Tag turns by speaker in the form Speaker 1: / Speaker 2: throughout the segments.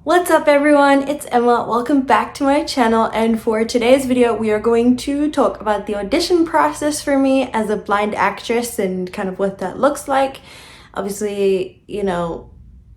Speaker 1: What's up everyone, it's Emma. Welcome back to my channel, and for today's video we are going to talk about the audition process for me as a blind actress and kind of what that looks like. Obviously,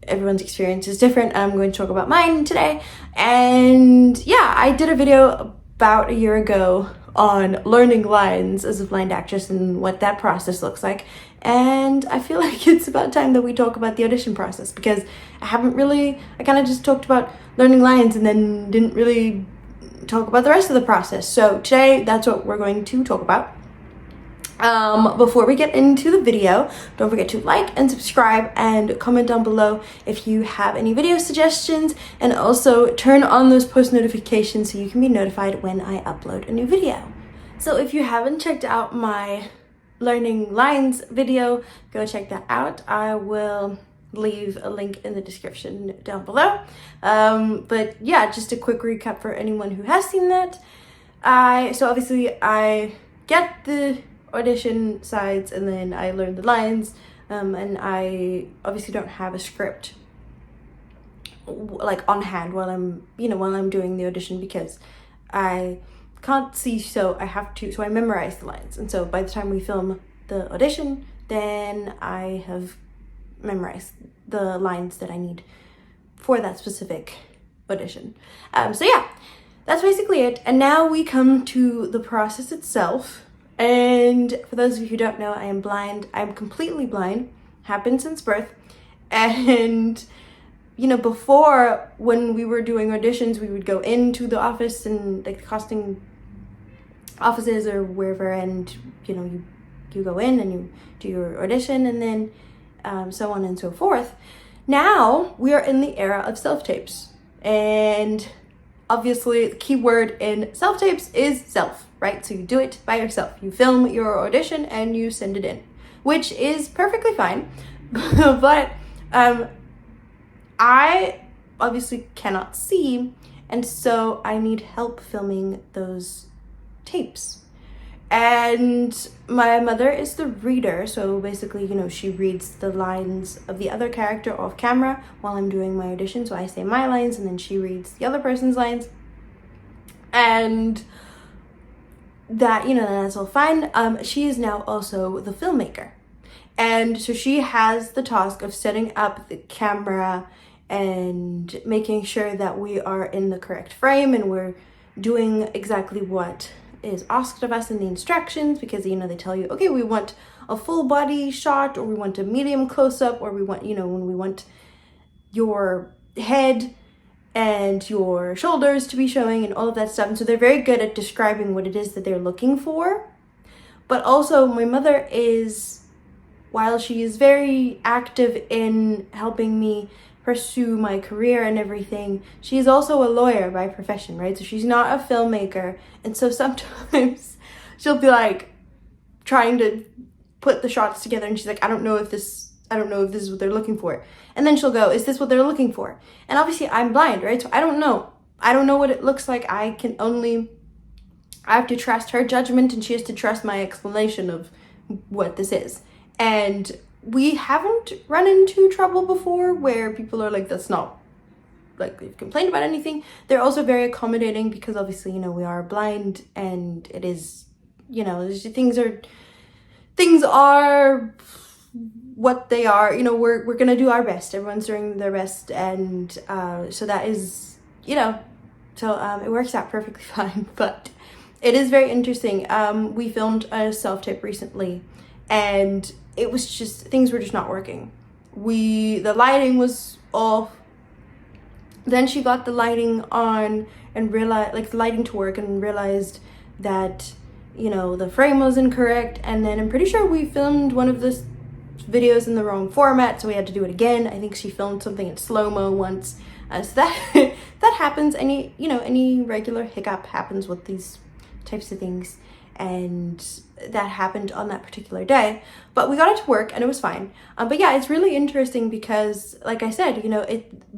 Speaker 1: everyone's experience is different. I'm going to talk about mine today. And yeah, I did a video about a year ago on learning lines as a blind actress and what that process looks like. And I feel like it's about time that we talk about the audition process, because I kind of just talked about learning lines and then didn't really talk about the rest of the process. So today, that's what we're going to talk about. Before we get into the video, don't forget to like and subscribe and comment down below if you have any video suggestions, and also turn on those post notifications so you can be notified when I upload a new video. So if you haven't checked out my learning lines video, go check that out. I will leave a link in the description down below. But yeah, just a quick recap for anyone who has seen that. So obviously I get the audition sides and then I learn the lines, and I obviously don't have a script like on hand while I'm doing the audition, because I can't see, so I memorize the lines. And so by the time we film the audition, then I have memorized the lines that I need for that specific audition. So yeah, that's basically it. And now we come to the process itself. And for those of you who don't know, I am blind. I'm completely blind, happened since birth. And before, when we were doing auditions, we would go into the office and like the casting offices or wherever, and you go in and you do your audition, and then so on and so forth. Now we are in the era of self-tapes, and obviously the key word in self-tapes is self, right? So you do it by yourself. You film your audition and you send it in, which is perfectly fine. But I obviously cannot see, and so I need help filming those tapes. And my mother is the reader, so basically, she reads the lines of the other character off camera while I'm doing my audition. So I say my lines and then she reads the other person's lines, and that, that's all fine. She is now also the filmmaker, and so she has the task of setting up the camera and making sure that we are in the correct frame and we're doing exactly what is asked of us in the instructions, because they tell you, okay, we want a full body shot, or we want a medium close-up, or we want, when we want your head and your shoulders to be showing and all of that stuff. And so they're very good at describing what it is that they're looking for. But also my mother is, while she is very active in helping me pursue my career and everything, she's also a lawyer by profession, right? So she's not a filmmaker, and so sometimes she'll be like trying to put the shots together, and she's like, I don't know if this is what they're looking for. And then she'll go, is this what they're looking for? And obviously I'm blind, right? So I don't know what it looks like. I have to trust her judgment, and she has to trust my explanation of what this is. And we haven't run into trouble before where people are like, that's not, like, they've complained about anything. They're also very accommodating, because obviously, we are blind, and it is, things are what they are. We're gonna do our best. Everyone's doing their best, and so that is, it works out perfectly fine. But it is very interesting. We filmed a self-tape recently, and it was just, things were just not working. The lighting was off. Then she got the lighting on and realized, like, the lighting to work, and realized that, the frame was incorrect. And then I'm pretty sure we filmed one of the videos in the wrong format, so we had to do it again. I think she filmed something in slow-mo once. So that that happens. Any regular hiccup happens with these types of things. And that happened on that particular day, but we got it to work and it was fine. But yeah, it's really interesting because, like I said,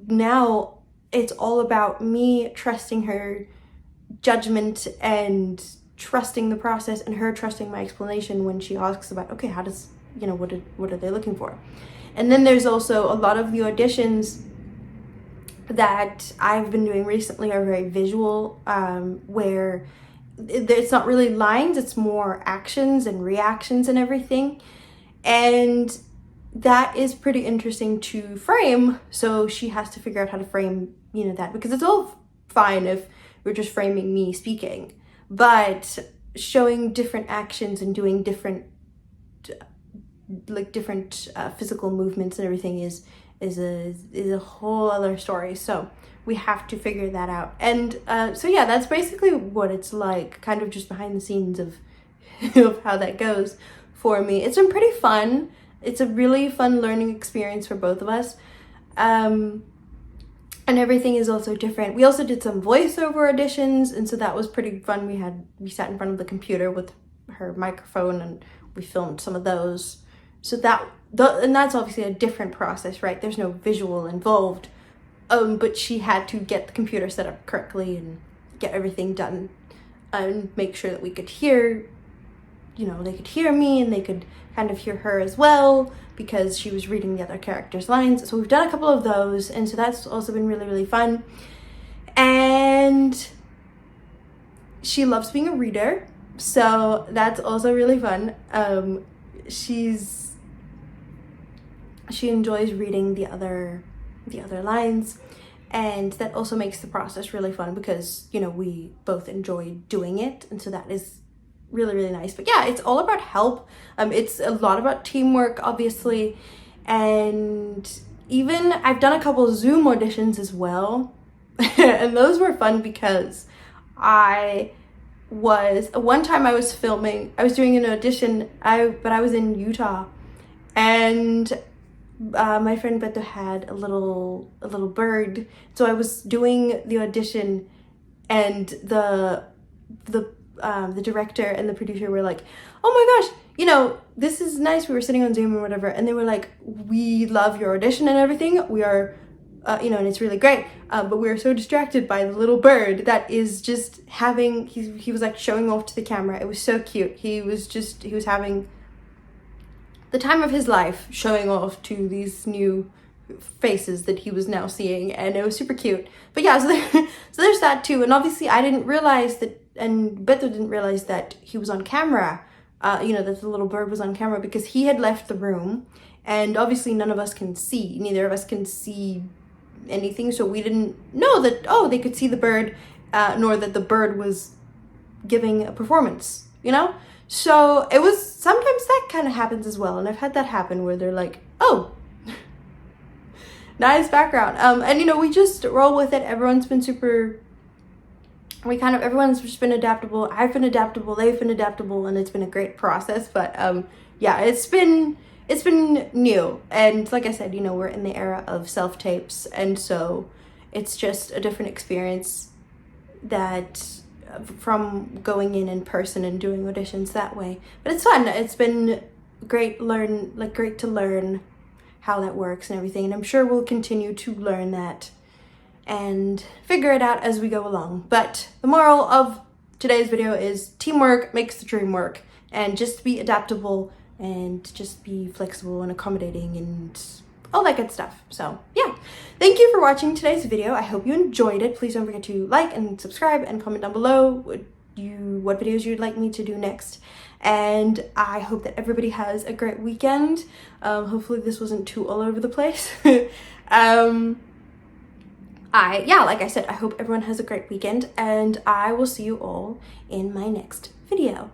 Speaker 1: now it's all about me trusting her judgment and trusting the process, and her trusting my explanation when she asks about, okay, how does, what are they looking for? And then there's also a lot of the auditions that I've been doing recently are very visual, where it's not really lines, it's more actions and reactions and everything. And that is pretty interesting to frame. So she has to figure out how to frame, that, because it's all fine if we're just framing me speaking, but showing different actions and doing different physical movements and everything is a whole other story. So we have to figure that out. And so yeah, that's basically what it's like, kind of just behind the scenes of of how that goes for me. It's been pretty fun. It's a really fun learning experience for both of us. And everything is also different. We also did some voiceover auditions, and so that was pretty fun. We sat in front of the computer with her microphone and we filmed some of those. So and that's obviously a different process, right? There's no visual involved. But she had to get the computer set up correctly and get everything done and make sure that we could hear, they could hear me and they could kind of hear her as well, because she was reading the other characters' lines. So we've done a couple of those, and so that's also been really, really fun. And she loves being a reader, so that's also really fun. She enjoys reading the other lines, and that also makes the process really fun because we both enjoy doing it, and so that is really, really nice. But yeah, it's all about help. It's a lot about teamwork, obviously, and even I've done a couple Zoom auditions as well. And those were fun because one time I was doing an audition, but I was in Utah, and my friend Beto had a little bird, so I was doing the audition, and the director and the producer were like, "Oh my gosh, this is nice." We were sitting on Zoom or whatever, and they were like, "We love your audition and everything. We are, and it's really great. But we are so distracted by the little bird that is just having." He was like showing off to the camera. It was so cute. He was having the time of his life, showing off to these new faces that he was now seeing, and it was super cute. But yeah, so there's that too. And obviously I didn't realize that, and Beto didn't realize that he was on camera, that the little bird was on camera, because he had left the room, and obviously neither of us can see anything, so we didn't know that, they could see the bird, nor that the bird was giving a performance, So it was, sometimes that kind of happens as well, and I've had that happen where they're like, "Oh, nice background." And we just roll with it. Everyone's been everyone's just been adaptable. I've been adaptable, they've been adaptable, and it's been a great process. But yeah, it's been new, and like I said, we're in the era of self-tapes, and so it's just a different experience that from going in person and doing auditions that way. But it's fun. It's been great to learn how that works and everything, and I'm sure we'll continue to learn that and figure it out as we go along. But the moral of today's video is teamwork makes the dream work, and just be adaptable and just be flexible and accommodating and all that good stuff. So yeah, thank you for watching today's video. I hope you enjoyed it. Please don't forget to like and subscribe and comment down below what videos you'd like me to do next. And I hope that everybody has a great weekend. Hopefully this wasn't too all over the place. Like I said, I hope everyone has a great weekend, and I will see you all in my next video.